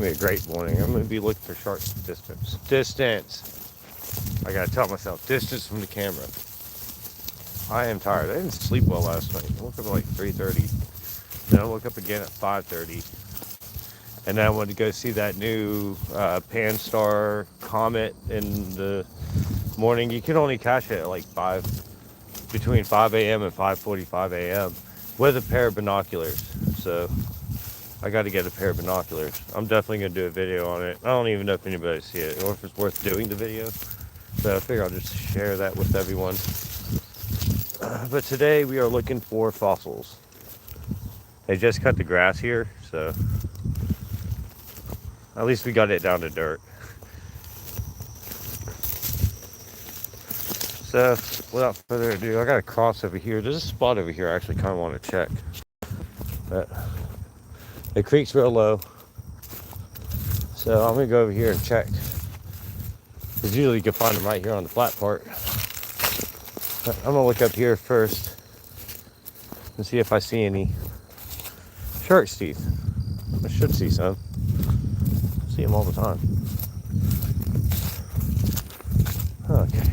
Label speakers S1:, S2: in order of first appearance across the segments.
S1: gonna be a great morning. I'm gonna be looking for shark distance. Distance. I gotta tell myself distance from the camera. I am tired. I didn't sleep well last night. I woke up at like 3:30. Then I woke up again at 5:30. And then I wanted to go see that new Pan-Star comet in the morning. You can only catch it at like between 5 a.m. and 5:45 a.m. with a pair of binoculars. So I got to get a pair of binoculars. I'm definitely going to do a video on it. I don't even know if anybody see it or if it's worth doing the video. So I figure I'll just share that with everyone. But today we are looking for fossils. They just cut the grass here, so at least we got it down to dirt. So without further ado, I got to cross over here. There's a spot over here I actually kind of want to check. But the creek's real low, so I'm gonna go over here and check. Because usually you can find them right here on the flat part. But I'm gonna look up here first and see if I see any shark's teeth. I should see some. I see them all the time. Okay.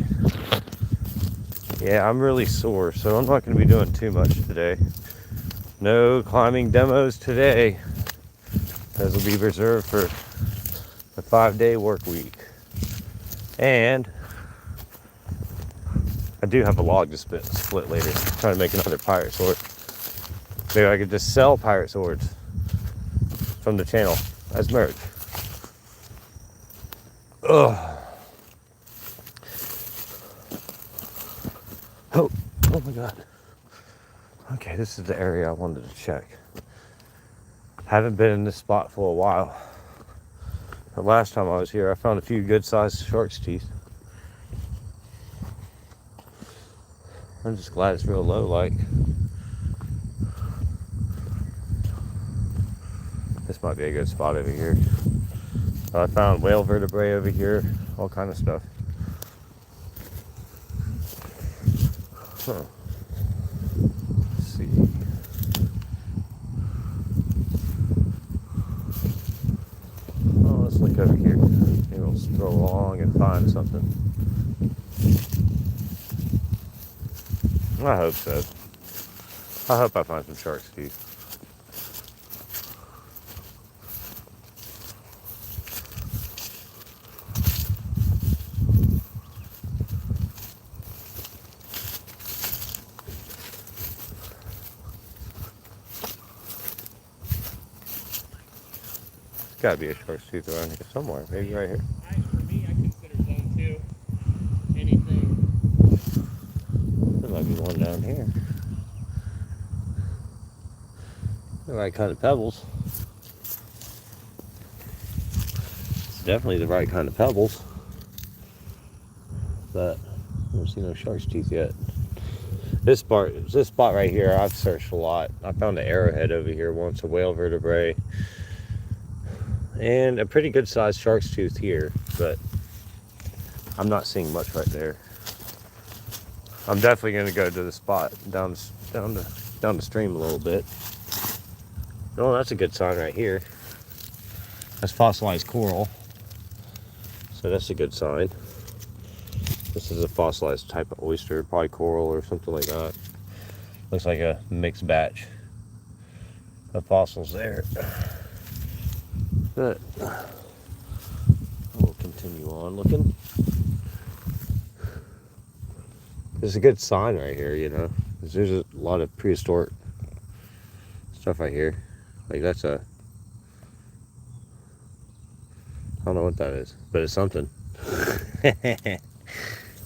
S1: Yeah, I'm really sore, so I'm not gonna be doing too much today. No climbing demos today. Those will be reserved for a 5-day work week. And I do have a log to split later. I'm trying to make another pirate sword. Maybe I could just sell pirate swords from the channel as merch. Ugh. Oh my god. Okay, this is the area I wanted to check. Haven't been in this spot for a while. The last time I was here, I found a few good-sized shark's teeth. I'm just glad it's real low, like. This might be a good spot over here. I found whale vertebrae over here, all kind of stuff. Huh. Let's see. Oh, let's look over here. Maybe we'll stroll along and find something. I hope so. I hope I find some shark's teeth. Gotta be a shark's tooth around here somewhere. Maybe right here.
S2: For me, I consider zone 2 anything.
S1: There might be one down here. The right kind of pebbles. It's definitely the right kind of pebbles. But I haven't seen no shark's teeth yet. This spot right here, I've searched a lot. I found an arrowhead over here once, a whale vertebrae. And a pretty good sized shark's tooth here, but I'm not seeing much right there. I'm definitely going to go to the spot down the stream a little bit. Oh, that's a good sign right here. That's fossilized coral, so that's a good sign. This is a fossilized type of oyster, probably coral or something like that. Looks like a mixed batch of fossils there. But we'll continue on looking. There's a good sign right here, you know. There's a lot of prehistoric stuff right here. Like that's I don't know what that is, but it's something.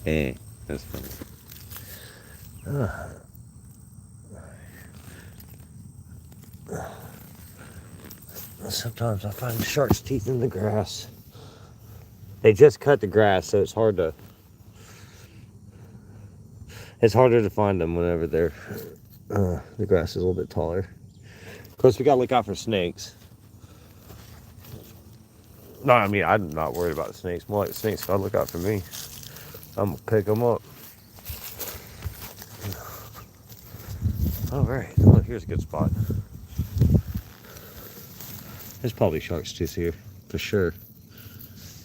S1: Hey, that's funny. Sometimes I find shark's teeth in the grass. They just cut the grass, so it's harder to find them whenever the grass is a little bit taller. Of course, we gotta look out for snakes. No, I mean, I'm not worried about the snakes. More like the snakes gotta look out for me. I'm gonna pick them up. All right, well, here's a good spot. There's probably shark's tooth here, for sure.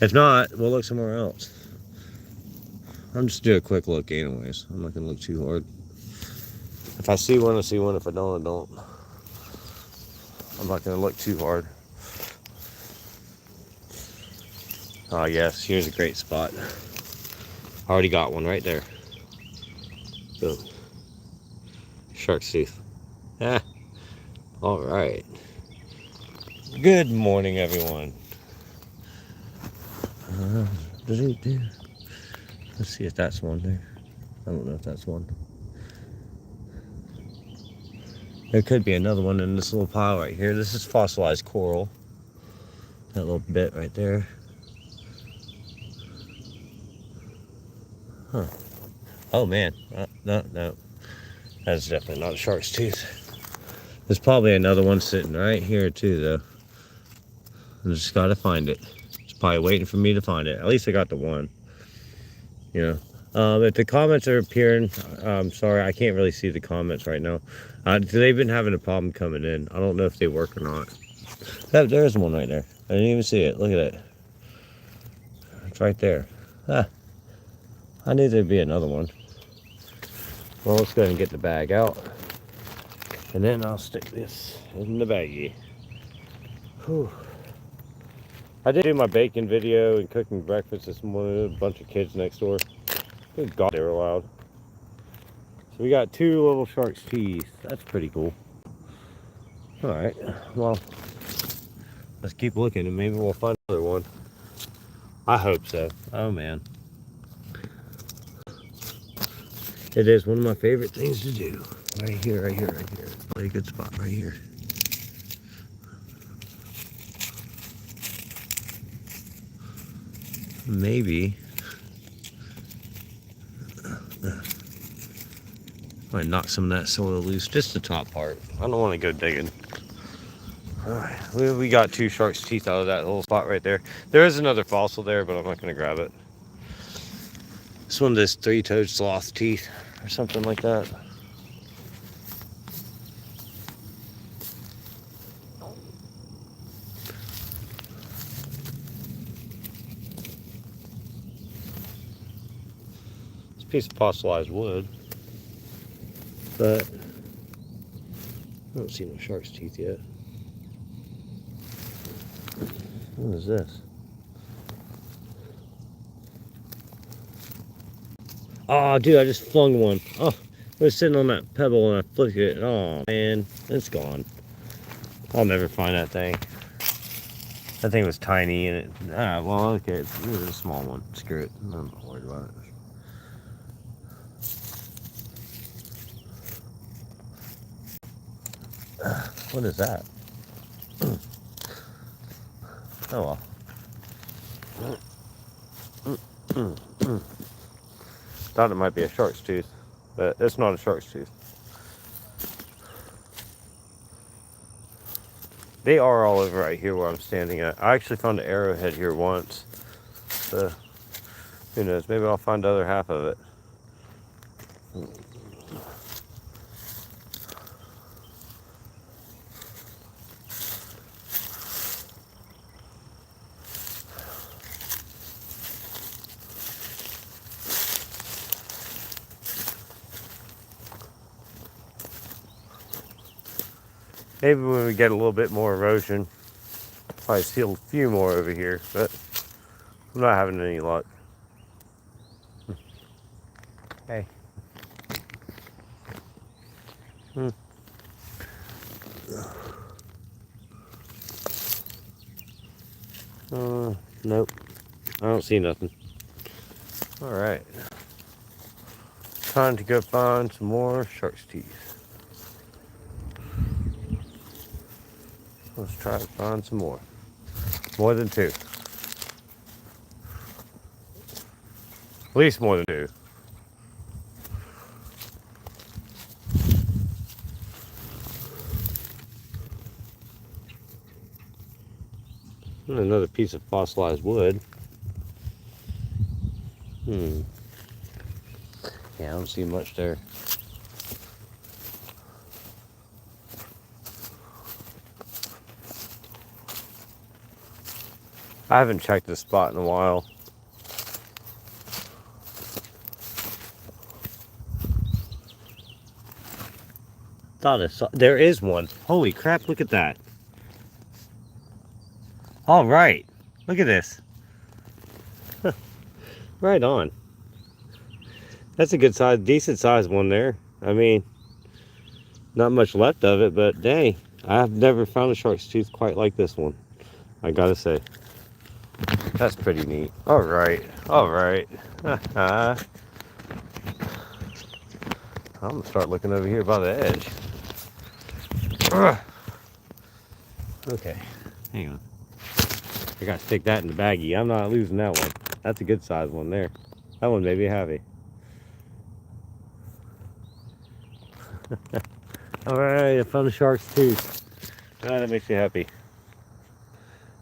S1: If not, we'll look somewhere else. I'm just doing a quick look anyways. I'm not gonna look too hard. If I see one, I see one. If I don't, I don't. I'm not gonna look too hard. Oh yes, here's a great spot. Already got one right there. Boom. Shark's tooth. Ah. All right. Good morning, everyone. Let's see if that's one there. I don't know if that's one. There could be another one in this little pile right here. This is fossilized coral. That little bit right there. Huh. Oh man. No. That's definitely not a shark's tooth. There's probably another one sitting right here too, though. I just gotta find it. It's probably waiting for me to find it. At least I got the one. You know. If the comments are appearing, I'm sorry, I can't really see the comments right now. They've been having a problem coming in. I don't know if they work or not. There's one right there. I didn't even see it. Look at it. It's right there. Ah, I knew there'd be another one. Well, let's go ahead and get the bag out. And then I'll stick this in the baggie. Whew. I did do my bacon video and cooking breakfast this morning. A bunch of kids next door. Good God, they were loud. So we got 2 little shark's teeth. That's pretty cool. All right, well, let's keep looking and maybe we'll find another one. I hope so. Oh man. It is one of my favorite things to do. Right here. Play a good spot right here. Maybe. Might knock some of that soil loose, just the top part. I don't want to go digging. Alright, we got 2 shark's teeth out of that little spot right there. There is another fossil there, but I'm not going to grab it. It's one of those 3-toed sloth teeth or something like that. It's a piece of fossilized wood, but I don't see no shark's teeth yet. What is this? Oh, dude, I just flung one. Oh, it was sitting on that pebble and I flicked it. Oh, man, it's gone. I'll never find that thing. That thing was tiny and it... well, okay, it was a small one. Screw it. I'm not worried about it. What is that? Oh well. Thought it might be a shark's tooth, but it's not a shark's tooth. They are all over right here where I'm standing at. I actually found an arrowhead here once. So, who knows? Maybe I'll find the other half of it. Maybe when we get a little bit more erosion, probably see a few more over here, but I'm not having any luck. Hey. Nope. I don't see nothing. All right. Time to go find some more shark's teeth. Let's try to find some more. More than 2. At least more than 2. And another piece of fossilized wood. Yeah, I don't see much there. I haven't checked this spot in a while. Thought I saw, there is one. Holy crap, look at that. All right, look at this. Right on. That's a good size, decent size one there. I mean, not much left of it, but dang, I've never found a shark's tooth quite like this one, I gotta say. That's pretty neat. All right, all right. I'm gonna start looking over here by the edge. Okay, hang on. I gotta stick that in the baggie. I'm not losing that one. That's a good size one there. That one may be heavy. All right, I found a shark's tooth. Ah, that makes me happy.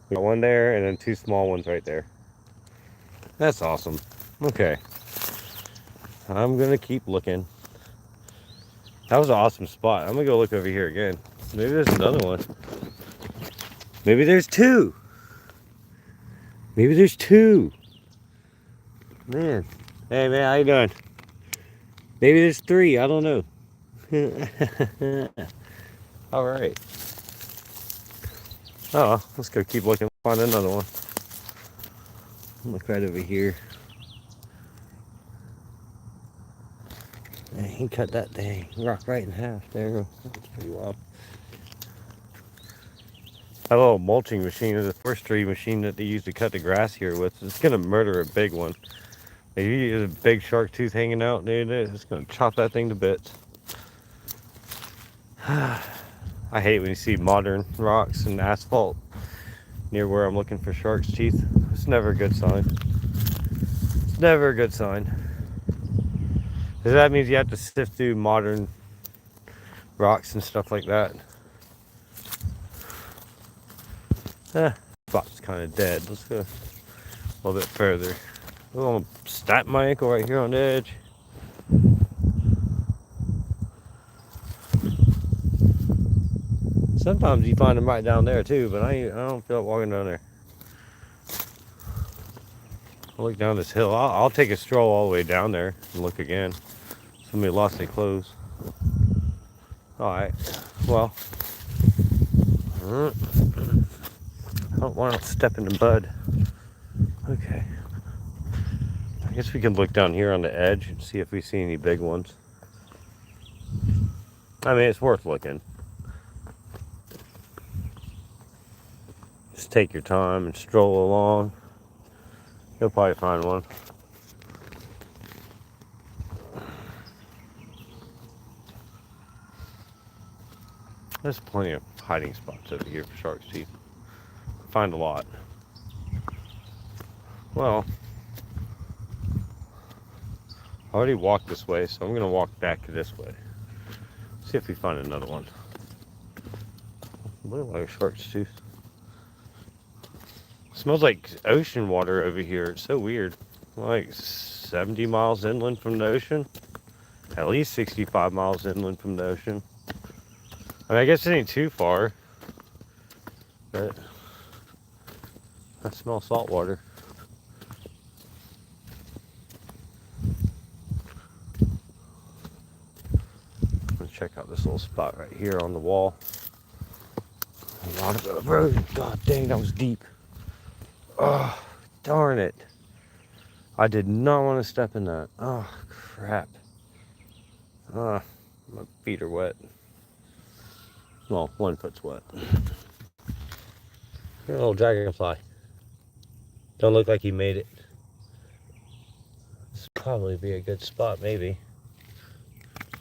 S1: We got one there and then two small ones right there. That's awesome. Okay. I'm gonna keep looking. That was an awesome spot. I'm gonna go look over here again. Maybe there's another one. Maybe there's two. Maybe there's two. Man. Hey man, how you doing? Maybe there's three. I don't know. All right. Oh, let's go keep looking. Find another one. Look right over here. Man, he cut that dang rock right in half. There. That's pretty wild. That little mulching machine is a forestry machine that they use to cut the grass here with. It's gonna murder a big one. If you use a big shark tooth hanging out, dude, it's gonna chop that thing to bits. I hate when you see modern rocks and asphalt near where I'm looking for shark's teeth. It's never a good sign. It's never a good sign. Because that means you have to sift through modern rocks and stuff like that. Spot's kind of dead. Let's go a little bit further. I'm gonna snap my ankle right here on the edge. Sometimes you find them right down there too, but I don't feel like walking down there. I'll look down this hill. I'll take a stroll all the way down there and look again. Somebody lost their clothes. All right. Well, I don't want to step in the mud. Okay. I guess we can look down here on the edge and see if we see any big ones. I mean, it's worth looking. Just take your time and stroll along. You'll probably find one. There's plenty of hiding spots over here for shark's teeth. Find a lot. Well, I already walked this way, so I'm gonna walk back this way. See if we find another one. Look like a shark's tooth. Smells like ocean water over here. It's so weird. Like 70 miles inland from the ocean. At least 65 miles inland from the ocean. I mean, I guess it ain't too far. But I smell salt water. I'm gonna check out this little spot right here on the wall. A lot of erosion. God dang, that was deep. Oh, darn it. I did not want to step in that. Oh, crap. My feet are wet. Well, one foot's wet. Here, a little dragonfly. Don't look like he made it. This would probably be a good spot, maybe.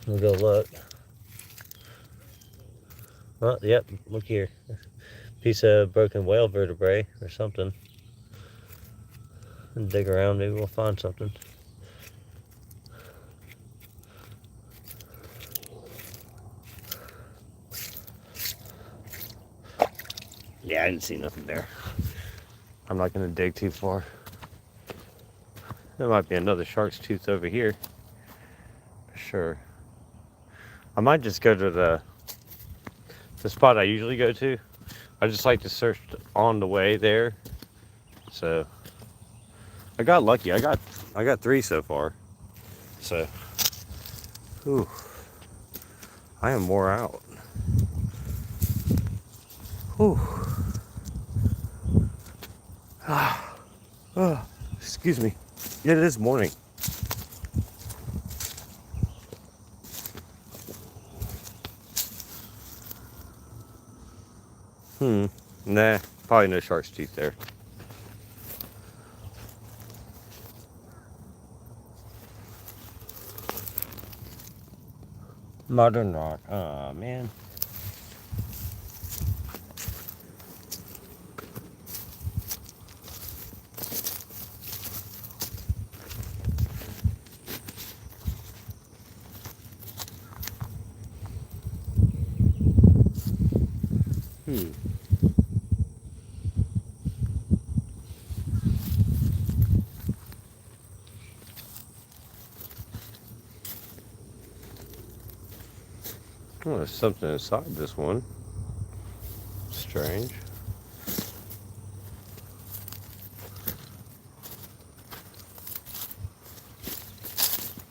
S1: We'll go look. Oh, yep, look here. Piece of broken whale vertebrae or something. And dig around, maybe we'll find something. Yeah, I didn't see nothing there. I'm not gonna dig too far. There might be another shark's tooth over here. For sure. I might just go to the spot I usually go to. I just like to search on the way there So I got lucky. I got 3 so far. So, whew, I am wore out. Whew. Oh, excuse me. Yeah, it is morning. Nah, probably no shark's teeth there. Modern rock. Oh, man. Oh, there's something inside this one. Strange.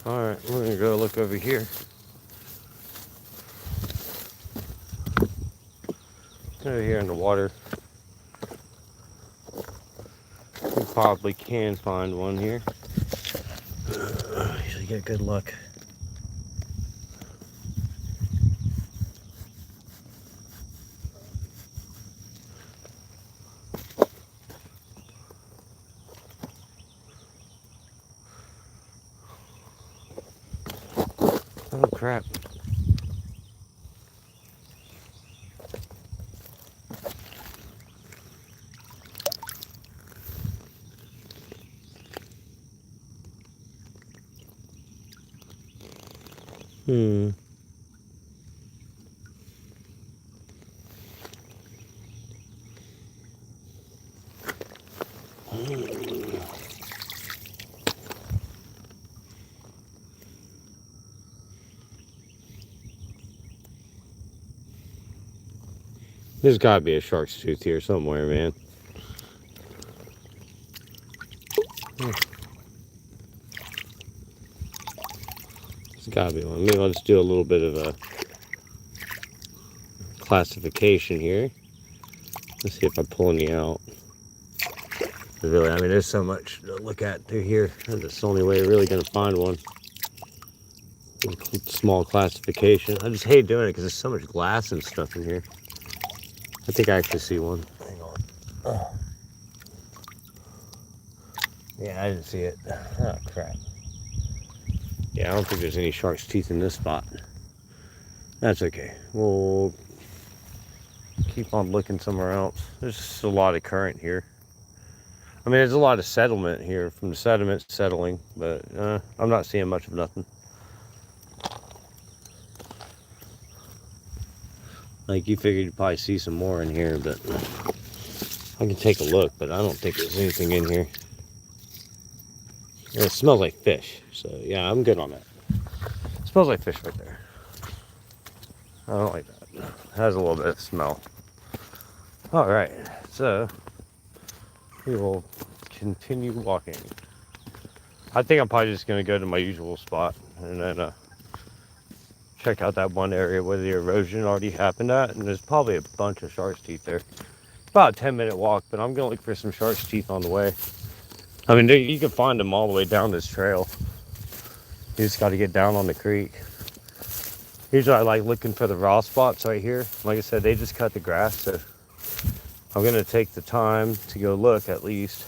S1: Alright, we're gonna go look over here. Over here in the water. We probably can find one here. Usually get good luck. Oh crap. There's gotta be a shark's tooth here somewhere, man. There's gotta be one. Maybe let's do a little bit of a classification here. Let's see if I pull any out. But really, I mean, there's so much to look at through here. That's the only way you're really gonna find one. Small classification. I just hate doing it because there's so much glass and stuff in here. I think I actually see one. Hang on. Oh. Yeah, I didn't see it. Oh, crap. Yeah, I don't think there's any shark's teeth in this spot. That's okay. We'll keep on looking somewhere else. There's just a lot of current here. I mean, there's a lot of settlement here from the sediment settling, but I'm not seeing much of nothing. Like, you figured you'd probably see some more in here, but I can take a look, but I don't think there's anything in here. It smells like fish, so yeah, I'm good on that. It smells like fish right there. I don't like that. It has a little bit of smell. All right, so we will continue walking. I think I'm probably just gonna go to my usual spot and then check out that one area where the erosion already happened at, and there's probably a bunch of shark's teeth there. About a 10-minute walk, but I'm gonna look for some shark's teeth on the way. I mean, you can find them all the way down this trail. You just got to get down on the creek. Usually I like looking for the raw spots right here. Like I said, they just cut the grass, so I'm gonna take the time to go look at least.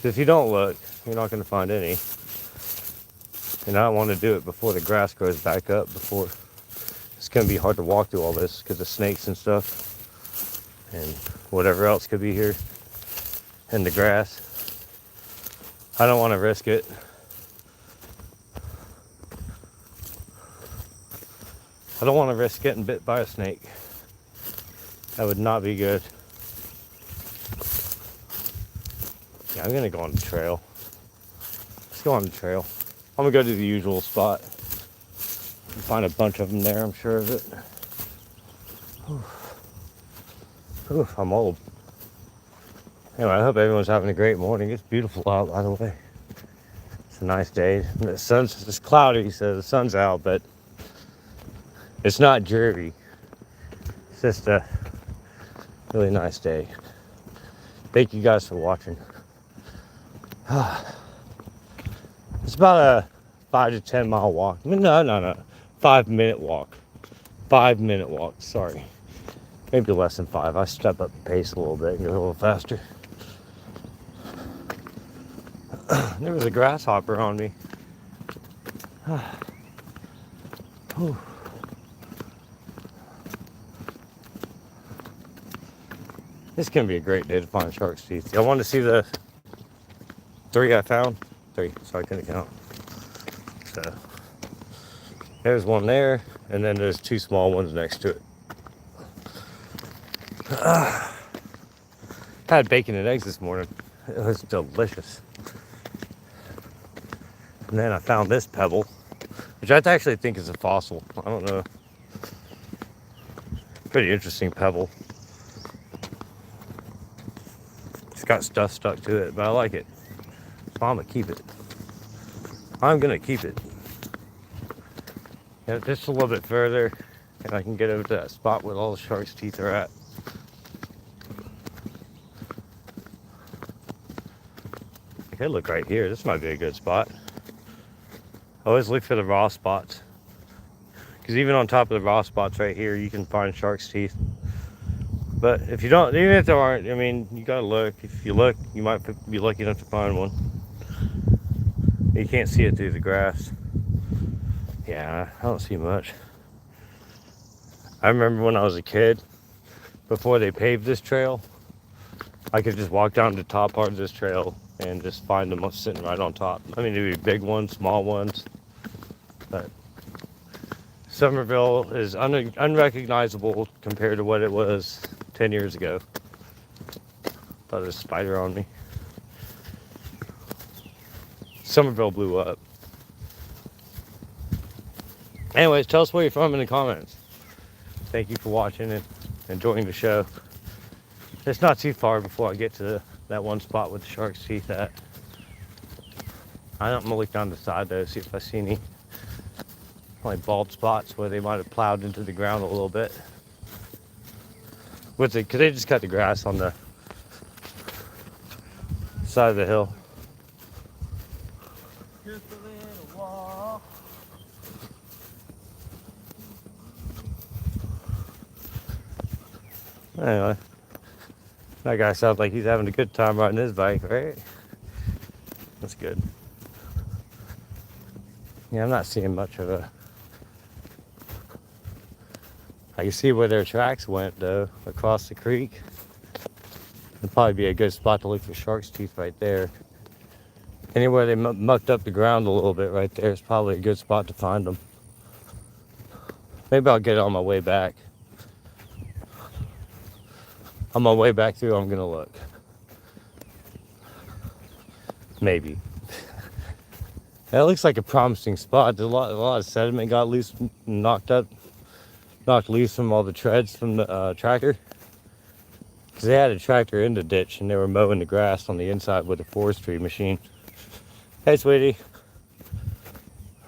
S1: If you don't look, you're not gonna find any. And I don't want to do it before the grass grows back up, before it's going to be hard to walk through all this because of snakes and stuff and whatever else could be here and the grass. I don't want to risk it. I don't want to risk getting bit by a snake. That would not be good. Yeah, I'm going to go on the trail. Let's go on the trail. I'm gonna go to the usual spot. Find a bunch of them there, I'm sure of it. Oof, I'm old. Anyway, I hope everyone's having a great morning. It's beautiful out, by the way. It's a nice day. The sun's, it's cloudy, so the sun's out, but it's not dreary. It's just a really nice day. Thank you guys for watching. It's about a 5 to 10 mile walk. No. 5-minute walk. 5-minute walk, sorry. Maybe less than 5. I step up the pace a little bit and go a little faster. There was a grasshopper on me. This can be a great day to find shark's teeth. Y'all want to see the 3 I found? 3, so I couldn't count. So there's one there, and then there's 2 small ones next to it. Had bacon and eggs this morning. It was delicious. And then I found this pebble, which I actually think is a fossil. I don't know. Pretty interesting pebble. It's got stuff stuck to it, but I like it. So I'm gonna keep it. I'm gonna keep it. Yeah, just a little bit further, and I can get over to that spot where all the shark's teeth are at. I could look right here. This might be a good spot. Always look for the raw spots, because even on top of the raw spots right here, you can find shark's teeth. But if you don't, even if there aren't, I mean, you gotta look. If you look, you might be lucky enough to find one. You can't see it through the grass. Yeah, I don't see much. I remember when I was a kid, before they paved this trail, I could just walk down the top part of this trail and just find them sitting right on top. I mean, there'd be big ones, small ones, but Summerville is unrecognizable compared to what it was 10 years ago. Thought there was a spider on me. Summerville blew up. Anyways, tell us where you're from in the comments. Thank you for watching and enjoying the show. It's not too far before I get to that one spot with the shark's teeth at. I'm gonna look down the side though, see if I see any like bald spots where they might have plowed into the ground a little bit. Cause they just cut the grass on the side of the hill.
S2: Just a little walk.
S1: Anyway, that guy sounds like he's having a good time riding his bike, right? That's good. Yeah, I'm not seeing much of a... I can see where their tracks went, though, across the creek. It'd probably be a good spot to look for shark's teeth right there. Anywhere they mucked up the ground a little bit right there is probably a good spot to find them. Maybe I'll get it on my way back. On my way back through, I'm gonna look. Maybe. That looks like a promising spot. There's a lot of sediment got loose, knocked loose from all the treads from the tractor. Because they had a tractor in the ditch and they were mowing the grass on the inside with a forestry machine. Hey, sweetie.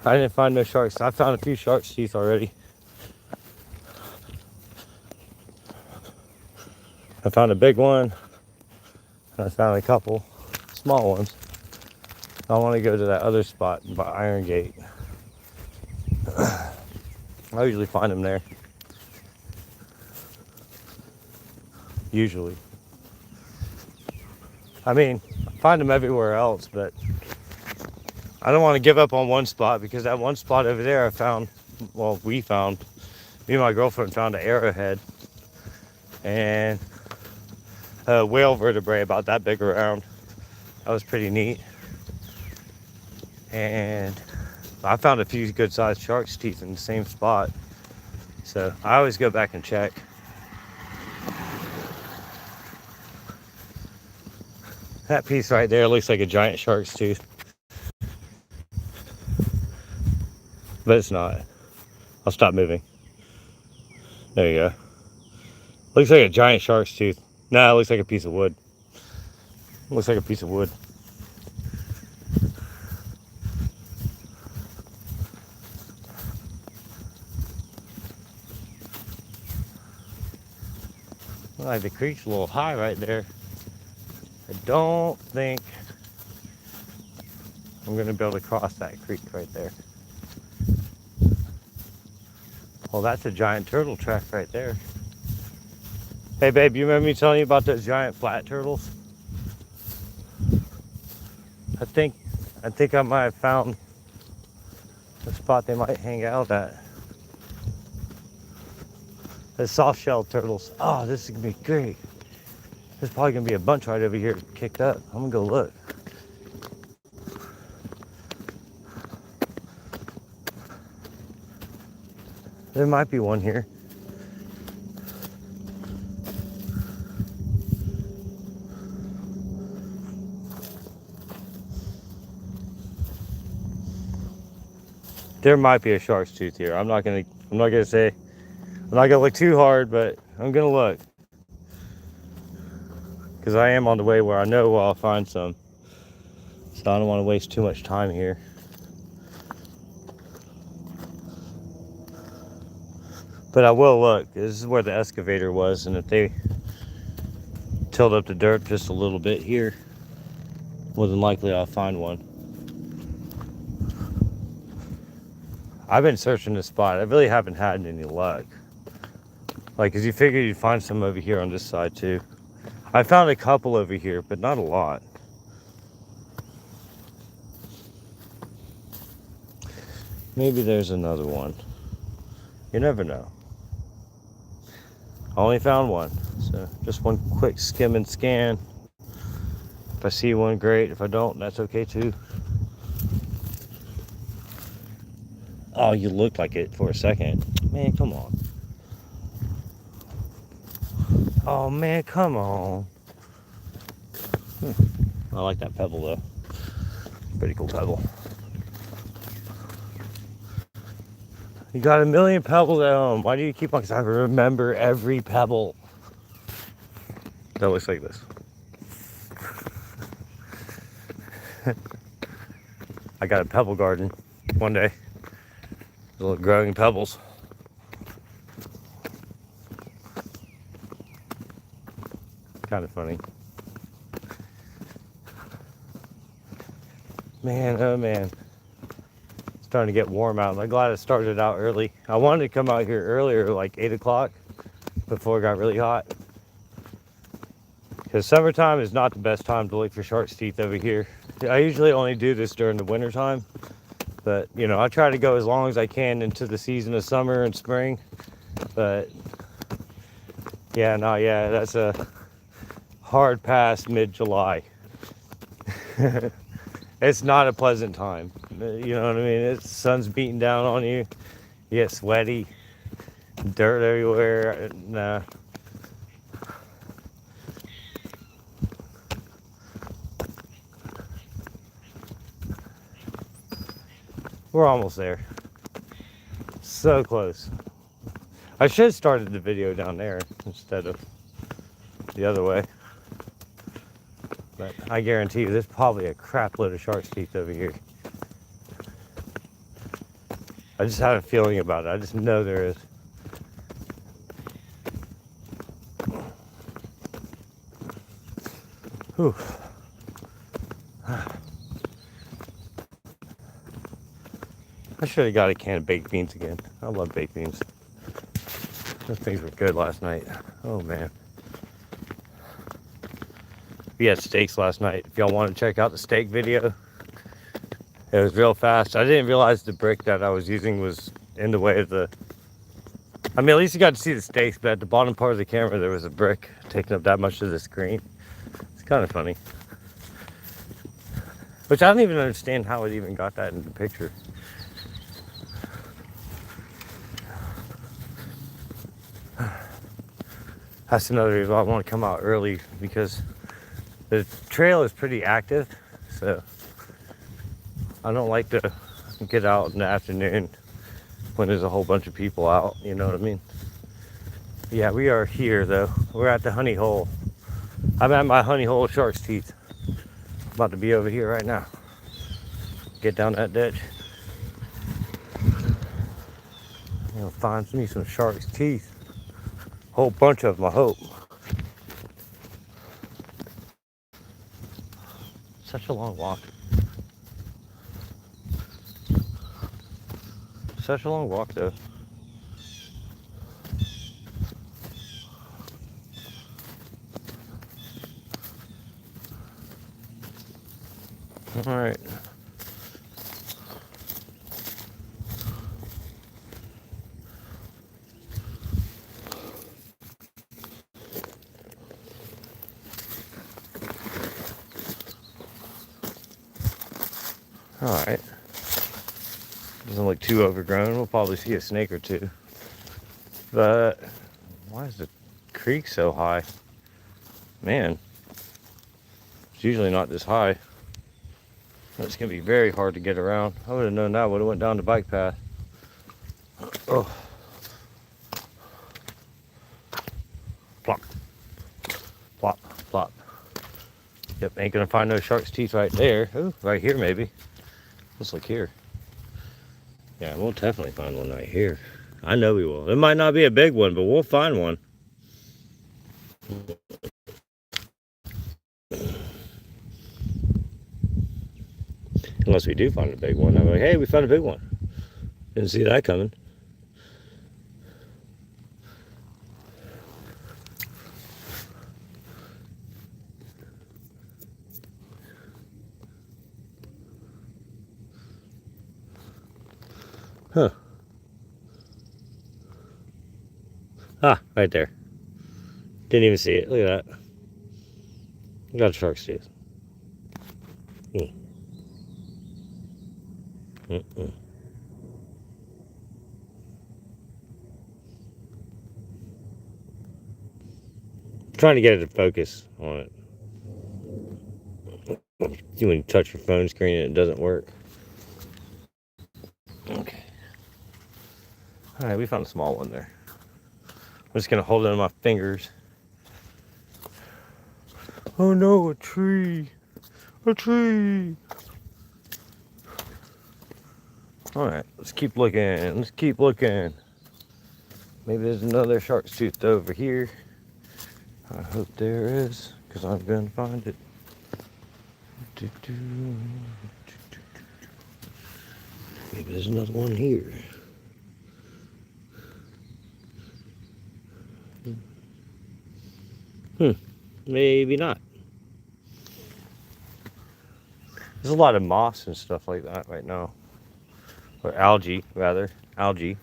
S1: I didn't find no sharks. I found a few shark's teeth already. I found a big one. And I found a couple small ones. I want to go to that other spot by Iron Gate. I usually find them there. Usually. I mean, I find them everywhere else, but I don't want to give up on one spot, because that one spot over there I found, well, me and my girlfriend found an arrowhead and a whale vertebrae about that big around. That was pretty neat. And I found a few good sized shark's teeth in the same spot. So I always go back and check. That piece right there looks like a giant shark's tooth. But it's not. I'll stop moving. There you go. Looks like a giant shark's tooth. Nah, it looks like a piece of wood. Looks like a piece of wood. Like the creek's a little high right there. I don't think I'm gonna be able to cross that creek right there. Well, that's a giant turtle track right there. Hey babe, you remember me telling you about those giant flat turtles? I think I might have found a spot they might hang out at. The soft shell turtles. Oh, this is gonna be great. There's probably gonna be a bunch right over here kicked up. I'm gonna go look. There might be one here. There might be a shark's tooth here. I'm not gonna look too hard, but I'm gonna look. Because I am on the way where I know I'll find some. So I don't want to waste too much time here. But I will look. This is where the excavator was, and if they tilled up the dirt just a little bit here, more than likely I'll find one. I've been searching this spot. I really haven't had any luck. Like, cause you figure you'd find some over here on this side too. I found a couple over here, but not a lot. Maybe there's another one. You never know. I only found one, so just one quick skim and scan. If I see one, great. If I don't, that's okay too. Oh, you looked like it for a second. Man, come on. Oh man, come on. I like that pebble though. Pretty cool pebble. You got a million pebbles at home. Why do you keep on? Because I remember every pebble. That looks like this. I got a pebble garden one day. Little growing pebbles. Kind of funny. Man, oh man. It's starting to get warm out. I'm glad it started out early. I wanted to come out here earlier, like 8 o'clock, before it got really hot. Because summertime is not the best time to look for shark's teeth over here. I usually only do this during the winter time. But, you know, I try to go as long as I can into the season of summer and spring. But, yeah, that's a hard pass mid-July. It's not a pleasant time. You know what I mean? The sun's beating down on you. You get sweaty. Dirt everywhere. Nah. We're almost there. So close. I should have started the video down there instead of the other way. But I guarantee you there's probably a crap load of shark's teeth over here. I just have a feeling about it. I just know there is. Whew. I should have got a can of baked beans again. I love baked beans. Those things were good last night. Oh man. We had steaks last night. If y'all want to check out the steak video, it was real fast. I didn't realize the brick that I was using was in the way of the... I mean, at least you got to see the steaks, but at the bottom part of the camera, there was a brick taking up that much of the screen. It's kind of funny. Which I don't even understand how it even got that in the picture. That's another reason why I want to come out early, because the trail is pretty active, so I don't like to get out in the afternoon when there's a whole bunch of people out, you know what I mean? Yeah, we are here though. We're at the honey hole. I'm at my honey hole of shark's teeth. About to be over here right now. Get down that ditch. I'm gonna find me some shark's teeth. Whole bunch of them, I hope. Such a long walk. Such a long walk though. All right. All right. Doesn't look too overgrown. We'll probably see a snake or two. But why is the creek so high? Man, it's usually not this high. It's gonna be very hard to get around. I would have known that. Would have went down the bike path. Oh, plop, plop, plop. Yep, ain't gonna find no shark's teeth right there. Oh, right here maybe. Let's look here. Yeah, we'll definitely find one right here. I know we will. It might not be a big one, but we'll find one. Unless we do find a big one. I'm like, hey, we found a big one. Didn't see that coming. Huh. Ah, right there. Didn't even see it. Look at that. Got a shark's tooth. Mm-mm. Trying to get it to focus on it. When you touch your phone screen and it doesn't work. Okay. All right, we found a small one there. I'm just gonna hold it in my fingers. Oh no, a tree! A tree! All right, let's keep looking. Let's keep looking. Maybe there's another shark's tooth over here. I hope there is, because I'm gonna find it. Maybe there's another one here. Maybe not. There's a lot of moss and stuff like that right now. Or algae, rather. Algae.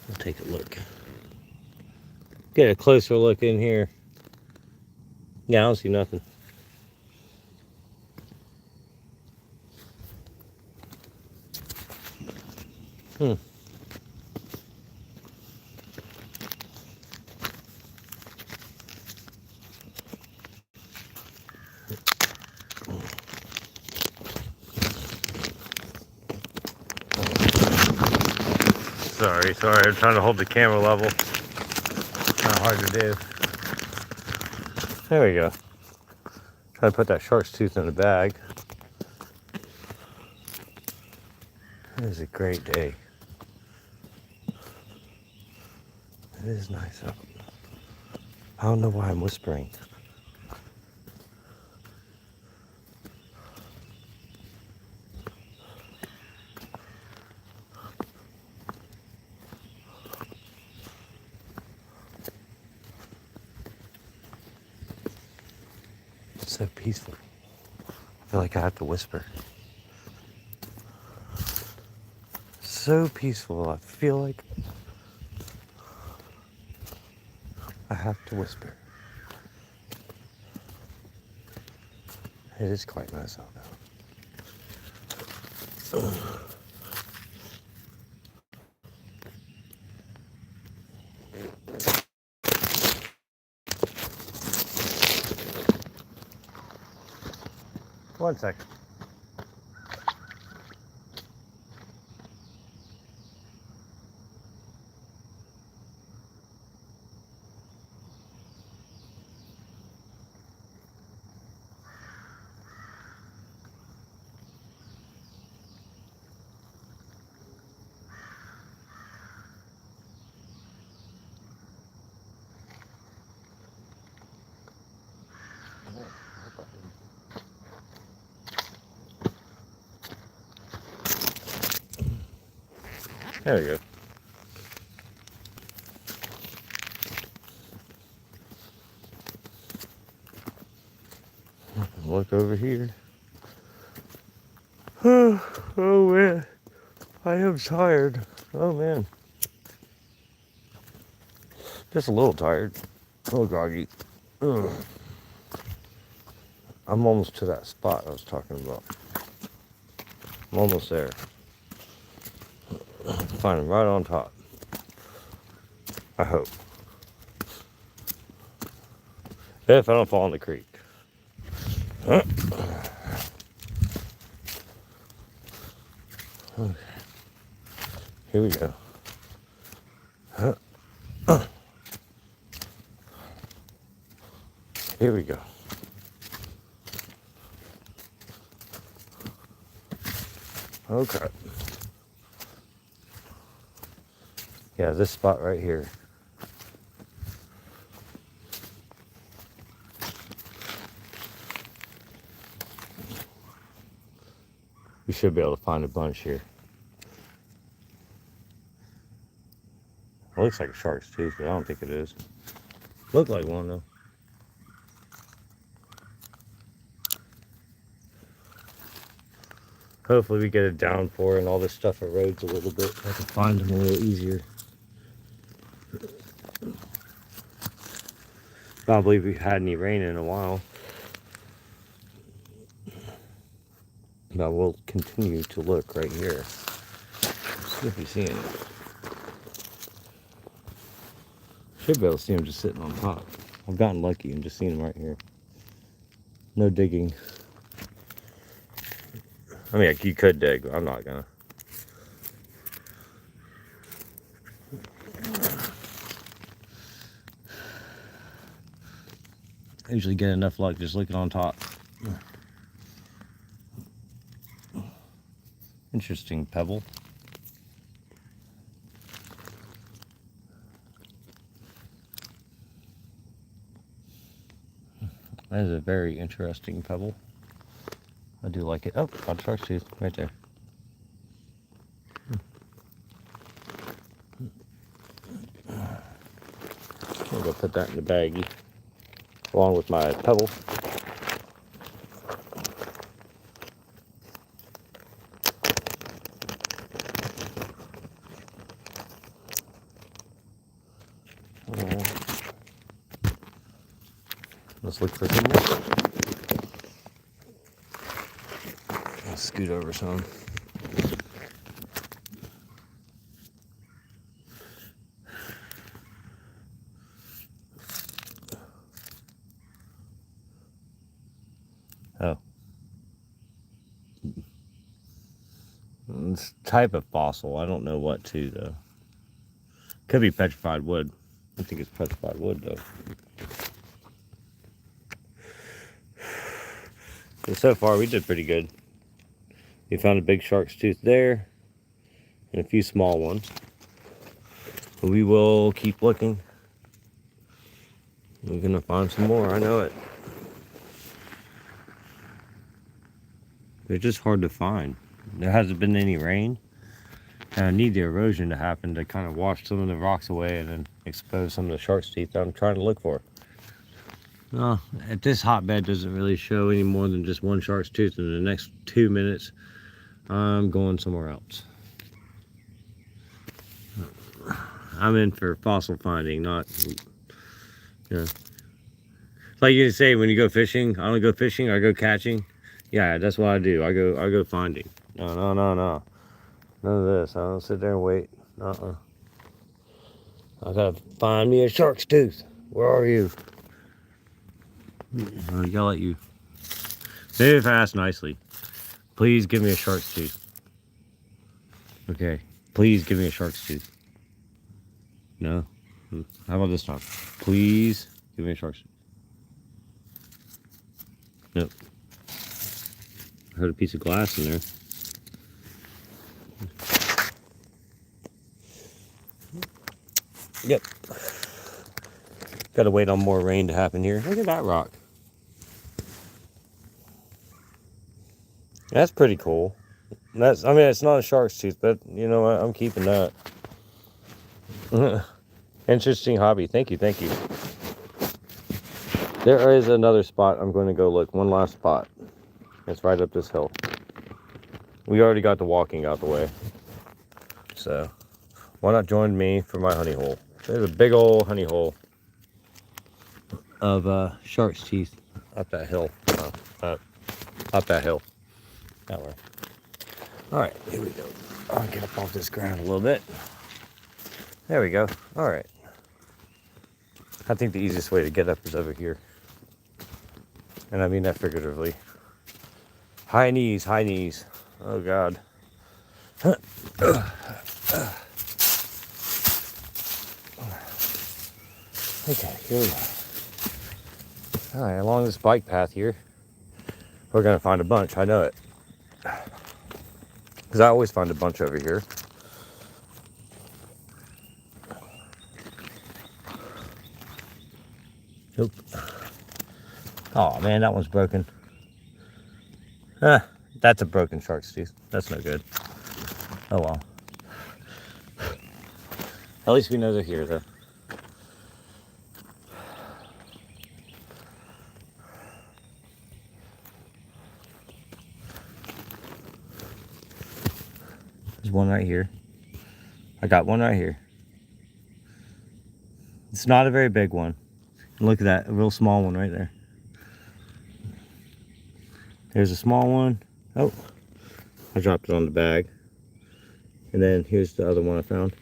S1: We'll take a look. Get a closer look in here. Yeah, I don't see nothing. Sorry, I'm trying to hold the camera level. Kind of hard to do. There we go. Try to put that shark's tooth in the bag. It is a great day. It is nice out. I don't know why I'm whispering. It's so peaceful. I feel like I have to whisper. So peaceful. I feel like I have to whisper. It is quite nice out now. One second. There we go. Look over here. Oh man, I am tired. Oh man, just a little tired. A little groggy. Ugh. I'm almost to that spot I was talking about. I'm almost there. Find him right on top. I hope. If I don't fall in the creek. Huh? Okay. Here we go. Huh? Here we go. Okay. Yeah, this spot right here. We should be able to find a bunch here. It looks like a shark's tooth, but I don't think it is. Looked like one though. Hopefully we get a downpour and all this stuff erodes a little bit. I can find them a little easier. I don't believe we've had any rain in a while. But we'll continue to look right here. See if we see any. Should be able to see them just sitting on top. I've gotten lucky and just seen them right here. No digging. I mean, you could dig, but I'm not gonna. I usually get enough luck just looking on top. Interesting pebble. That is a very interesting pebble. I do like it. Oh, got a shark's tooth right there. I'll go put that in the baggie along with my pebble. Let's look for some more. I'll scoot over some. Oh. It's type of fossil. I don't know what to though. Could be petrified wood. I think it's petrified wood though. And so far we did pretty good. We found a big shark's tooth there and a few small ones. We will keep looking. We're gonna find some more, I know it. They're just hard to find. There hasn't been any rain. And I need the erosion to happen to kind of wash some of the rocks away and then expose some of the shark's teeth that I'm trying to look for. At this hotbed doesn't really show any more than just one shark's tooth. In the next 2 minutes, I'm going somewhere else. I'm in for fossil finding, not, you know. Like you say, when you go fishing, I don't go fishing, I go catching. Yeah, that's what I do. I go finding. No. None of this. I don't sit there and wait. I gotta find me a shark's tooth. Where are you? I'll yell at you. Maybe if I ask nicely. Please give me a shark's tooth. Okay. Please give me a shark's tooth. No? How about this time? Please give me a shark's tooth. Nope. I heard a piece of glass in there. Yep. Gotta wait on more rain to happen here. Look at that rock. That's pretty cool. I mean, it's not a shark's tooth, but you know what? I'm keeping that. Interesting hobby. Thank you, thank you. There is another spot I'm going to go look. One last spot. It's right up this hill. We already got the walking out the way. So, why not join me for my honey hole? There's a big old honey hole of shark's teeth up that hill. Up that hill. That way. Alright, here we go. I'll get up off this ground a little bit. There we go. Alright. I think the easiest way to get up is over here. And I mean that figuratively. High knees, high knees. Oh God. Okay, here we go. Alright, along this bike path here, we're gonna find a bunch. I know it. Because I always find a bunch over here. Nope. Oh man, that one's broken. That's a broken shark's tooth. That's no good. Oh well. At least we know they're here though. There's one right here. I got one right here. It's not a very big one. Look at that, a real small one right there. There's a small one. Oh, I dropped it on the bag. And then here's the other one I found.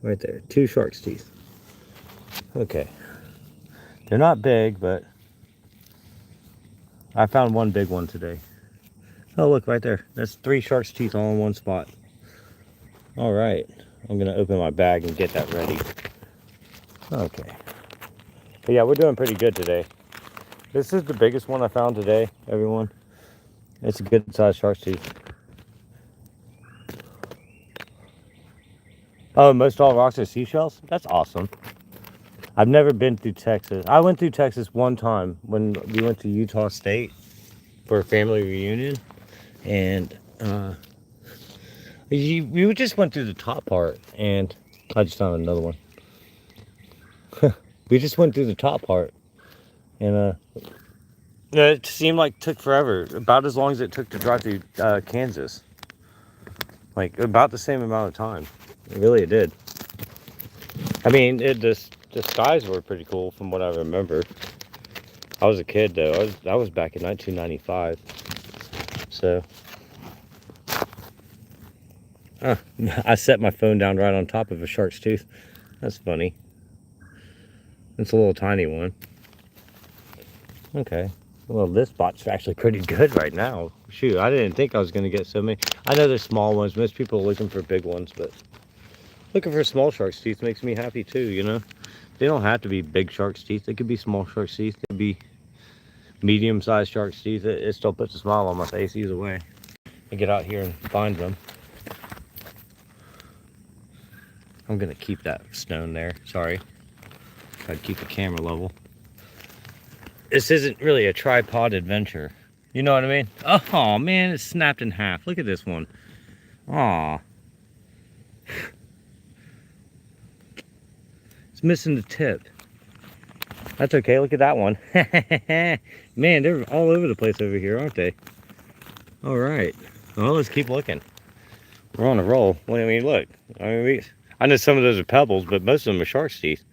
S1: Right there, 2 shark's teeth. Okay. They're not big, but I found one big one today. Oh, look right there. That's 3 shark's teeth all in one spot. All right, I'm gonna open my bag and get that ready. Okay. But yeah, we're doing pretty good today. This is the biggest one I found today, everyone. It's a good sized shark's tooth. Oh, most all rocks are seashells? That's awesome. I've never been through Texas. I went through Texas one time when we went to Utah State for a family reunion. And we just went through the top part. And I just found another one. We just went through the top part. And it seemed like it took forever. About as long as it took to drive through Kansas. Like about the same amount of time. It did. I mean, the skies were pretty cool from what I remember. I was a kid though. That was back in 1995. So I set my phone down right on top of a shark's tooth. That's funny. It's a little tiny one. Okay. Well, this spot's actually pretty good right now. Shoot, I didn't think I was going to get so many. I know there's small ones. Most people are looking for big ones, but looking for small shark's teeth makes me happy too, you know? They don't have to be big shark's teeth. They could be small shark's teeth. They could be medium-sized shark's teeth. It still puts a smile on my face either way. I get out here and find them. I'm going to keep that stone there. Sorry. Try to keep the camera level. This isn't really a tripod adventure. You know what I mean? Oh man, it's snapped in half. Look at this one. Aw. It's missing the tip. That's okay, look at that one. Man, they're all over the place over here, aren't they? Alright. Well, let's keep looking. We're on a roll. Well, I mean, look. I know some of those are pebbles, but most of them are shark's teeth.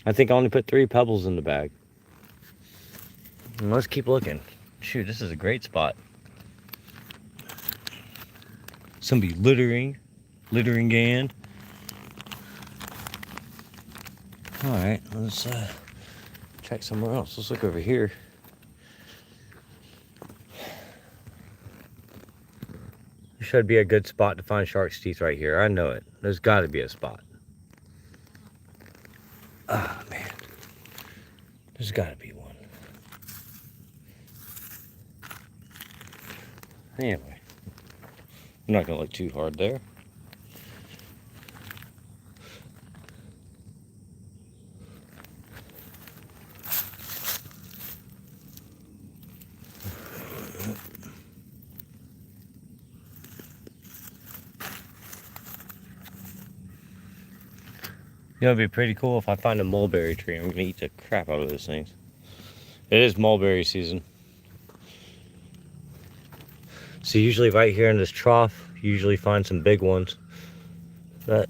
S1: I think I only put 3 pebbles in the bag. And let's keep looking. Shoot, this is a great spot. Somebody littering again. All right, let's check somewhere else. Let's look over here. There should be a good spot to find shark's teeth right here. I know it. There's got to be a spot. Ah, man. There's got to be one. Anyway, I'm not going to look too hard there. You know, it'd be pretty cool if I find a mulberry tree. I'm gonna eat the crap out of those things. It is mulberry season. So usually right here in this trough, you usually find some big ones. But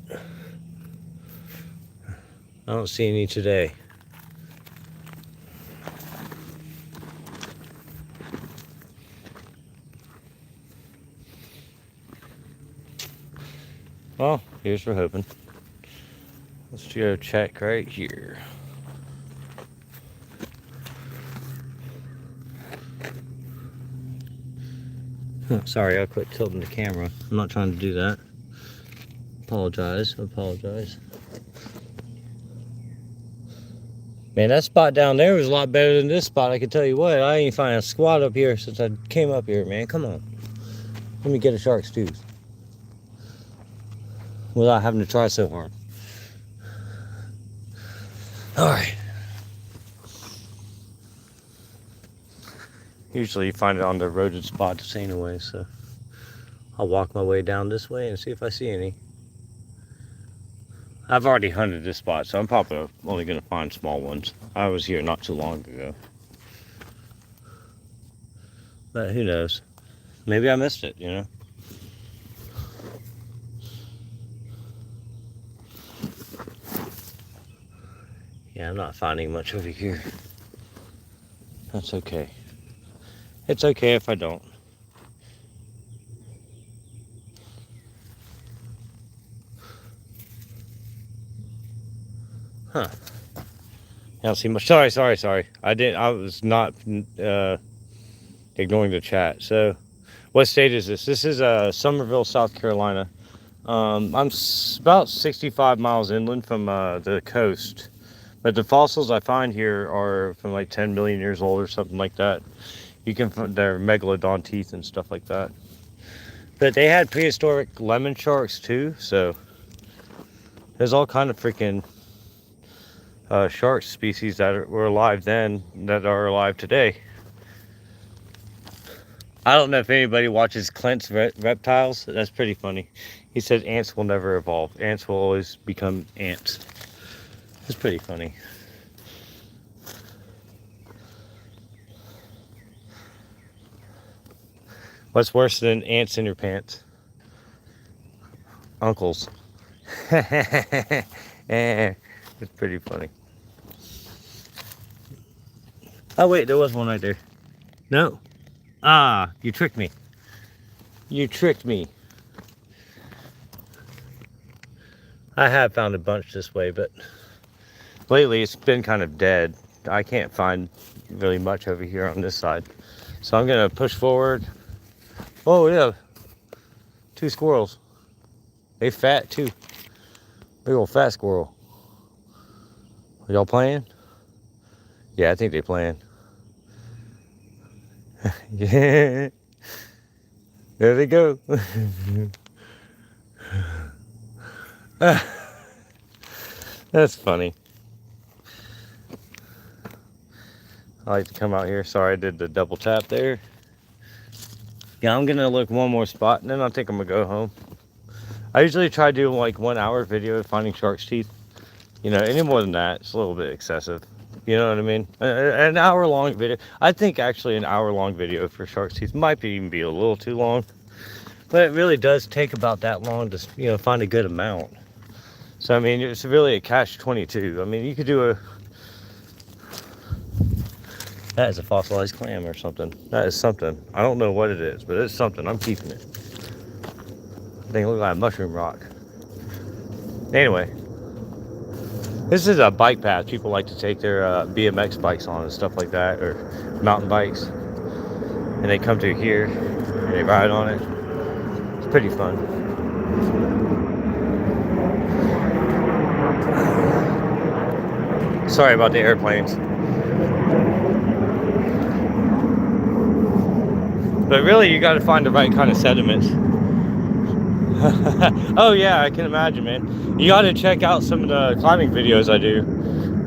S1: I don't see any today. Well, here's for hoping. Let's go check right here. Sorry, I quit tilting the camera. I'm not trying to do that. Apologize. Man, that spot down there was a lot better than this spot. I can tell you what. I ain't find a squat up here since I came up here, man. Come on. Let me get a shark's tooth without having to try so hard. All right. Usually you find it on the eroded spots anyway, so I'll walk my way down this way and see if I see any. I've already hunted this spot, so I'm probably only going to find small ones. I was here not too long ago. But who knows? Maybe I missed it, you know? Yeah, I'm not finding much over here. That's okay. It's okay if I don't. Huh. I don't see much. Sorry. I was not ignoring the chat. So, what state is this? This is Summerville, South Carolina. I'm about 65 miles inland from the coast. But the fossils I find here are from like 10 million years old or something like that. You can find their megalodon teeth and stuff like that. But they had prehistoric lemon sharks too, so there's all kind of freaking shark species that were alive then that are alive today. I don't know if anybody watches Clint's Reptiles. That's pretty funny. He said ants will never evolve. Ants will always become ants. It's pretty funny. What's worse than ants in your pants? Uncles. It's pretty funny. Oh wait, there was one right there. No. Ah, you tricked me. You tricked me. I have found a bunch this way, but lately it's been kind of dead. I can't find really much over here on this side. So I'm gonna push forward. Oh yeah, 2 squirrels. They fat too. Big old fat squirrel. Are y'all playing? Yeah, I think they playing. Yeah. There they go. That's funny. I like to come out here. Sorry I did the double tap there. Yeah, I'm gonna look one more spot and then I think I'm gonna go home. I usually try to do like 1 hour video of finding shark's teeth. You know, any more than that, it's a little bit excessive. You know what I mean? An hour long video. I think actually an hour long video for shark's teeth might even be a little too long. But it really does take about that long to, you know, find a good amount. So, I mean, it's really a catch-22. I mean, you could do a... That is a fossilized clam or something. That is something. I don't know what it is, but it's something. I'm keeping it. I think it looks like a mushroom rock. Anyway. This is a bike path people like to take their BMX bikes on and stuff like that, or mountain bikes. And they come to here and they ride on it. It's pretty fun. Sorry about the airplanes. But really, you got to find the right kind of sediments. Oh yeah, I can imagine, man. You got to check out some of the climbing videos I do.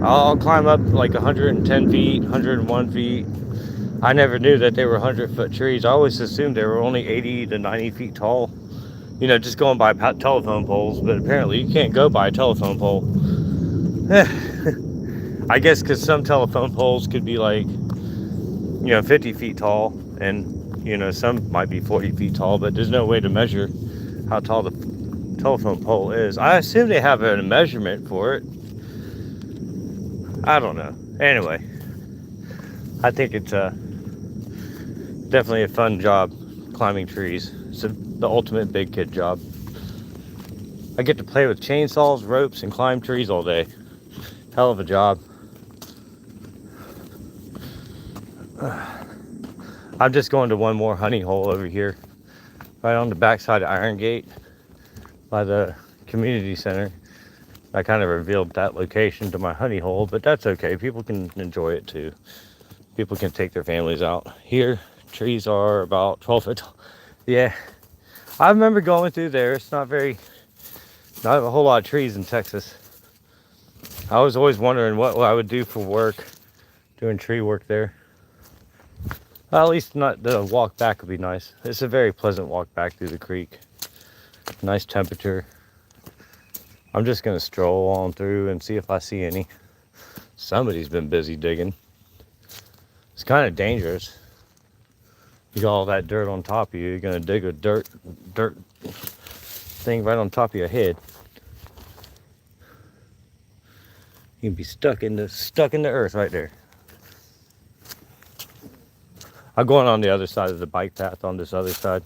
S1: I'll climb up like 110 feet, 101 feet. I never knew that they were 100-foot trees. I always assumed they were only 80 to 90 feet tall. You know, just going by telephone poles. But apparently you can't go by a telephone pole. I guess because some telephone poles could be like, 50 feet tall, and some might be 40 feet tall, but there's no way to measure how tall the telephone pole is. I assume they have a measurement for it. I don't know. Anyway, I think it's definitely a fun job climbing trees. It's the ultimate big kid job. I get to play with chainsaws, ropes, and climb trees all day. Hell of a job. I'm just going to one more honey hole over here, right on the backside of Iron Gate by the community center. I kind of revealed that location to my honey hole, but that's okay. People can enjoy it too. People can take their families out. Here, trees are about 12 foot tall. Yeah, I remember going through there. It's not a whole lot of trees in Texas. I was always wondering what I would do for work, doing tree work there. Well, at least not the walk back would be nice. It's a very pleasant walk back through the creek. Nice temperature. I'm just gonna stroll on through and see if I see any. Somebody's been busy digging. It's kind of dangerous. You got all that dirt on top of you. You're gonna dig a dirt thing right on top of your head. You can be stuck in the earth right there. I'm going on the other side of the bike path on this other side,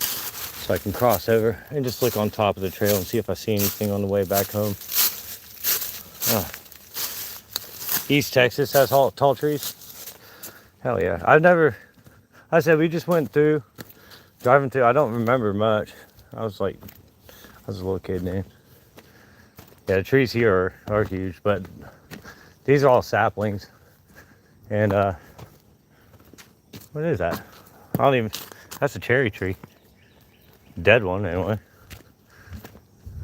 S1: so I can cross over and just look on top of the trail and see if I see anything on the way back home. East Texas has tall trees. Hell yeah. I said we just went through, driving through. I don't remember much. I was a little kid then. Yeah, the trees here are huge, but these are all saplings. And what is that? That's a cherry tree. Dead one anyway.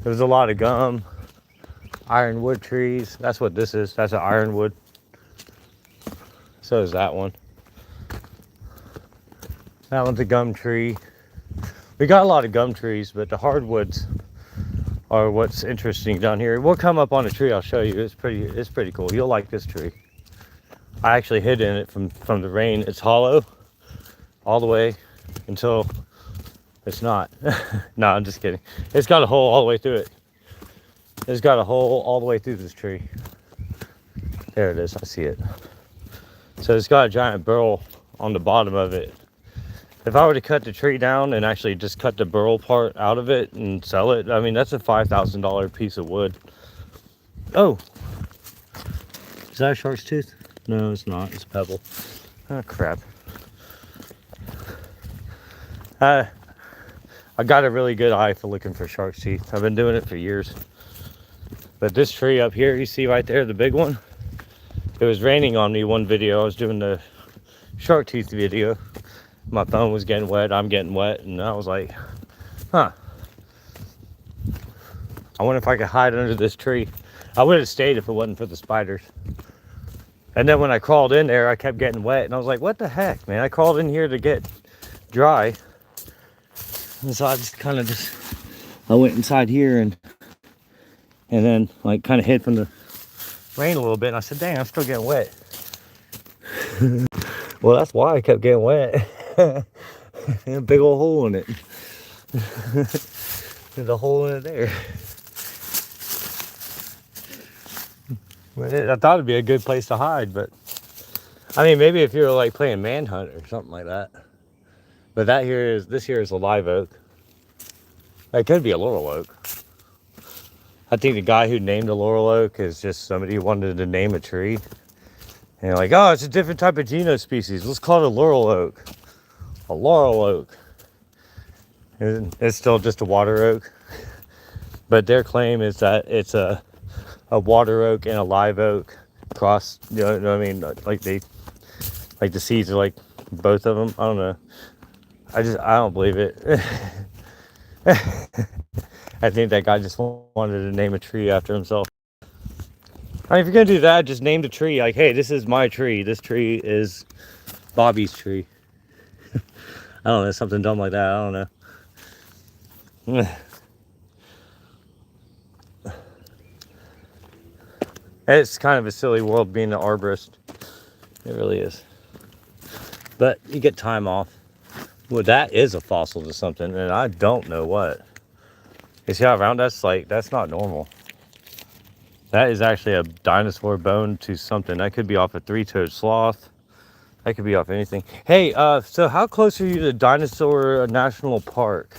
S1: There's a lot of gum, ironwood trees. That's what this is. That's an ironwood. So is that one. That one's a gum tree. We got a lot of gum trees, but the hardwoods are what's interesting down here. We'll come up on a tree. I'll show you. It's pretty cool. You'll like this tree. I actually hid in it from the rain. It's hollow all the way until it's not. No, I'm just kidding. It's got a hole all the way through it. It's got a hole all the way through this tree. There it is. I see it. So it's got a giant burl on the bottom of it. If I were to cut the tree down and actually just cut the burl part out of it and sell it, I mean, that's a $5,000 piece of wood. Oh, is that a shark's tooth? No, it's not. It's a pebble. Oh, crap. I got a really good eye for looking for shark's teeth. I've been doing it for years. But this tree up here, you see right there, the big one? It was raining on me one video. I was doing the shark tooth video. My phone was getting wet. I'm getting wet. And I was like, huh. I wonder if I could hide under this tree. I would have stayed if it wasn't for the spiders. And then when I crawled in there, I kept getting wet. And I was like, what the heck, man? I crawled in here to get dry. And so I I went inside here and then like kind of hid from the rain a little bit. And I said, dang, I'm still getting wet. Well, that's why I kept getting wet. And a big old hole in it. There's a hole in it there. I thought it'd be a good place to hide, but I mean, maybe if you were like playing Manhunt or something like that. But this here is a live oak. It could be a laurel oak. I think the guy who named the laurel oak is just somebody who wanted to name a tree. And you're like, oh, it's a different type of genus species. Let's call it a laurel oak. A laurel oak. It's still just a water oak. But their claim is that it's a water oak and a live oak cross. You know what I mean? Like the seeds are like both of them. I don't know. I don't believe it. I think that guy just wanted to name a tree after himself. I mean, if you're gonna do that, just name the tree. Like, hey, this is my tree. This tree is Bobby's tree. I don't know, something dumb like that. I don't know. It's kind of a silly world being an arborist. It really is. But you get time off. Well, that is a fossil to something, and I don't know what. You see how round that's like? That's not normal. That is actually a dinosaur bone to something. That could be off a three-toed sloth. That could be off anything. Hey, so how close are you to Dinosaur National Park?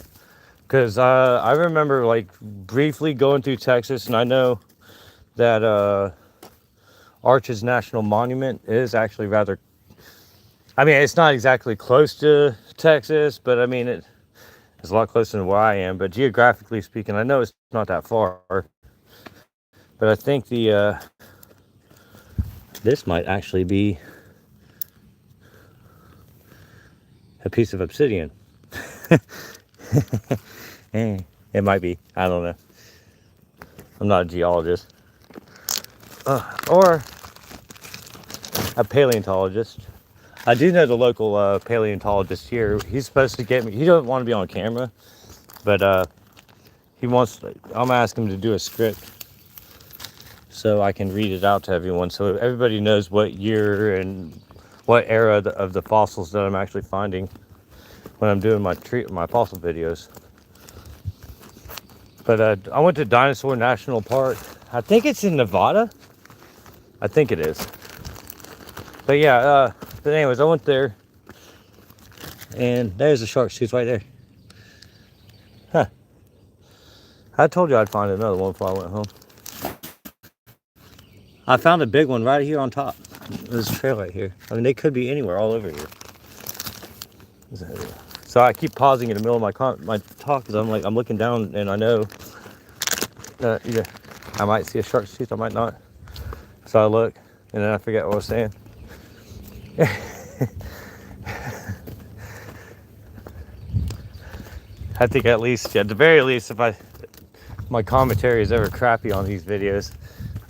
S1: Because I remember like briefly going through Texas, and I know that Arches National Monument is actually rather, I mean, it's not exactly close to Texas, but I mean, it's a lot closer than where I am. But geographically speaking, I know it's not that far. But I think this might actually be a piece of obsidian. It might be. I don't know. I'm not a geologist. Or a paleontologist. I do know the local paleontologist here. He's supposed to get me. He doesn't want to be on camera, but he wants. I'm gonna ask him to do a script so I can read it out to everyone, so everybody knows what year and what era of the fossils that I'm actually finding when I'm doing my fossil videos. But I went to Dinosaur National Park. I think it's in Nevada. I think it is. But yeah, but anyways, I went there, and there's a shark's tooth right there. Huh. I told you I'd find another one before I went home. I found a big one right here on top. There's a trail right here. I mean, they could be anywhere all over here. So I keep pausing in the middle of my talk because I'm looking down, and I know that either I might see a shark's tooth, I might not. So I look, and then I forget what I was saying. I think at least, at the very least, if my commentary is ever crappy on these videos,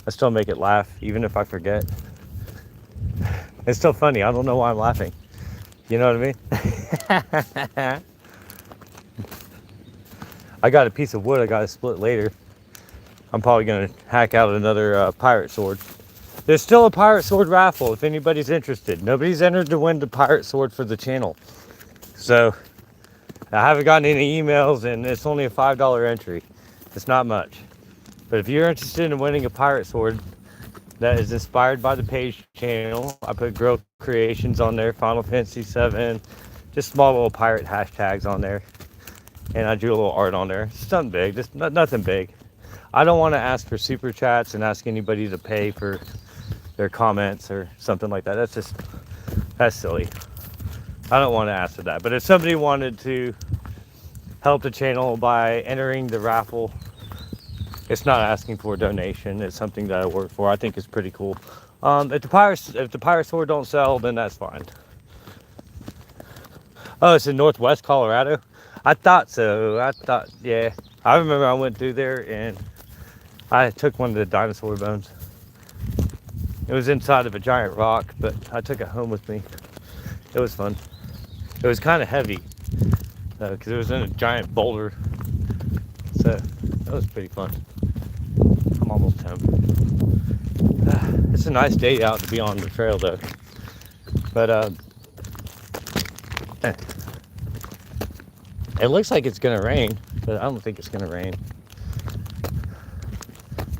S1: I still make it laugh, even if I forget. It's still funny. I don't know why I'm laughing. You know what I mean? I got a piece of wood I got to split later. I'm probably going to hack out another pirate sword. There's still a pirate sword raffle if anybody's interested. Nobody's entered to win the pirate sword for the channel. So I haven't gotten any emails, and it's only a $5 entry. It's not much. But if you're interested in winning a pirate sword that is inspired by the page channel, I put Grove Creations on there, Final Fantasy 7, just small little pirate hashtags on there. And I drew a little art on there. It's nothing big, just nothing big. I don't want to ask for super chats and ask anybody to pay for their comments or something like that. That's silly. I don't want to ask for that. But if somebody wanted to help the channel by entering the raffle, it's not asking for a donation. It's something that I work for. I think it's pretty cool. If the pirate sword don't sell, then that's fine. Oh, it's in Northwest Colorado. I thought so. Yeah. I remember I went through there and I took one of the dinosaur bones. It was inside of a giant rock, but I took it home with me. It was fun. It was kind of heavy because it was in a giant boulder. So that was pretty fun. I'm almost home. It's a nice day out to be on the trail though. But it looks like it's gonna rain, but I don't think it's gonna rain.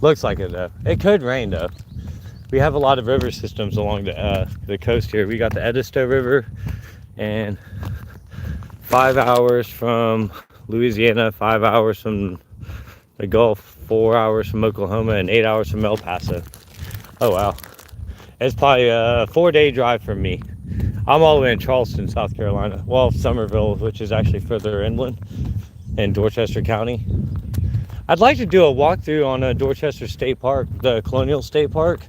S1: Looks like it though. It could rain though. We have a lot of river systems along the coast here. We got the Edisto River, and 5 hours from Louisiana, 5 hours from the Gulf, 4 hours from Oklahoma, and 8 hours from El Paso. Oh wow. It's probably a 4-day drive from me. I'm all the way in Charleston, South Carolina. Well, Summerville, which is actually further inland in Dorchester County. I'd like to do a walkthrough on Dorchester State Park, the Colonial State Park.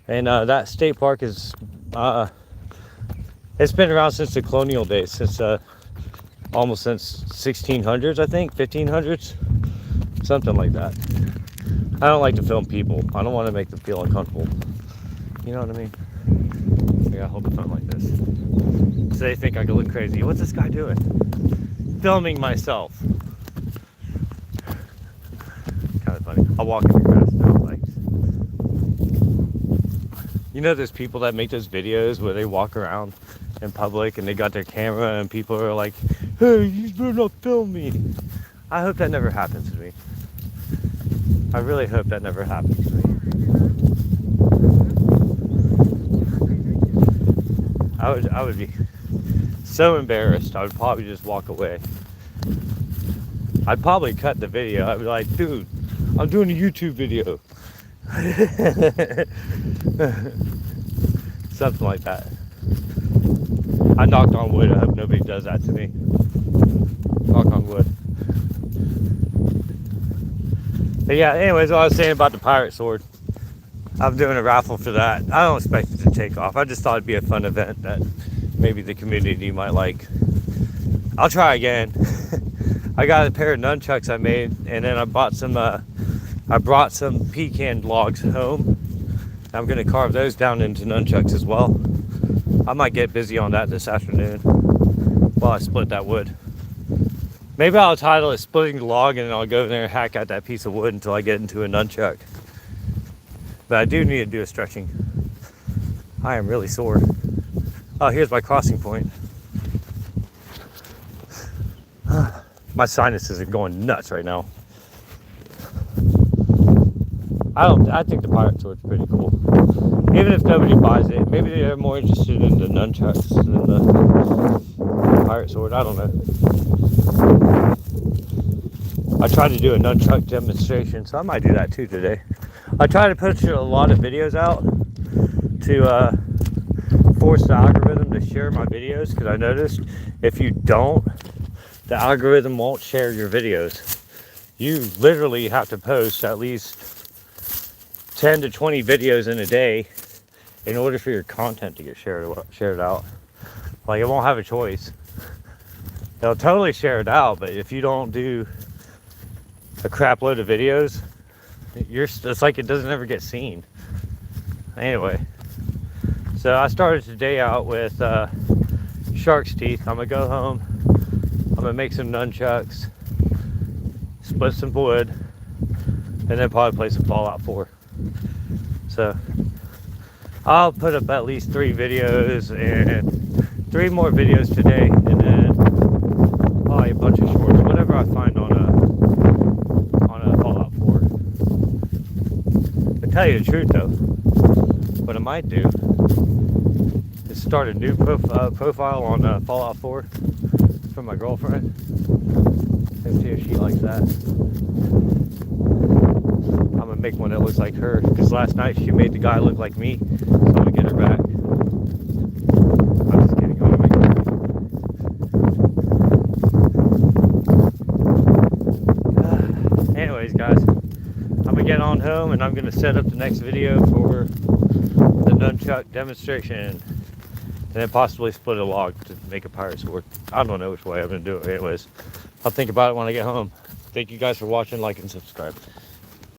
S1: And that state park is, it's been around since the colonial days, since almost since 1600s, I think, 1500s, something like that. I don't like to film people. I don't want to make them feel uncomfortable. You know what I mean? I gotta hold the phone like this. So they think I could look crazy. What's this guy doing? Filming myself. Kind of funny. I'll walk in fast now, thanks. You know those people that make those videos where they walk around in public and they got their camera and people are like, hey, you better not film me. I hope that never happens to me. I really hope that never happens to me. I would be so embarrassed. I would probably just walk away. I'd probably cut the video. I'd be like, dude, I'm doing a YouTube video. Something like that. I knocked on wood. I hope nobody does that to me. Knock on wood. But yeah, anyways, what I was saying about the pirate sword. I'm doing a raffle for that. I don't expect it to take off. I just thought it'd be a fun event that maybe the community might like. I'll try again. I got a pair of nunchucks I made, and then I brought some pecan logs home. I'm gonna carve those down into nunchucks as well. I might get busy on that this afternoon while I split that wood. Maybe I'll title it Splitting the Log, and then I'll go in there and hack out that piece of wood until I get into a nunchuck. But I do need to do a stretching. I am really sore. Oh, here's my crossing point. My sinuses are going nuts right now. I think the pirate sword's pretty cool. Even if nobody buys it, maybe they're more interested in the nunchucks than the pirate sword. I don't know. I tried to do a nunchuck demonstration, so I might do that too today. I try to put a lot of videos out to force the algorithm to share my videos, because I noticed if you don't, the algorithm won't share your videos. You literally have to post at least 10 to 20 videos in a day in order for your content to get shared out. Like, it won't have a choice. They'll totally share it out, but if you don't do a crap load of videos, it's like it doesn't ever get seen. Anyway, so I started today out with shark's teeth. I'm gonna go home, I'm gonna make some nunchucks, split some wood, and then probably play some Fallout 4. So I'll put up at least 3 videos and 3 more videos today, and then probably a bunch of shorts, whatever I find on a Fallout 4. To tell you the truth though, what I might do is start a new profile on Fallout 4 for my girlfriend and see if she likes that. I'm gonna make one that looks like her, because last night she made the guy look like me, so I'm gonna get her back. I'm just kidding, I'm gonna make her. Anyways, guys, I'm gonna get on home and I'm gonna set up the next video for the nunchuck demonstration, and then possibly split a log to make a pirate sword. I don't know which way I'm gonna do it. Anyways, I'll think about it when I get home. Thank you guys for watching, like, and subscribe.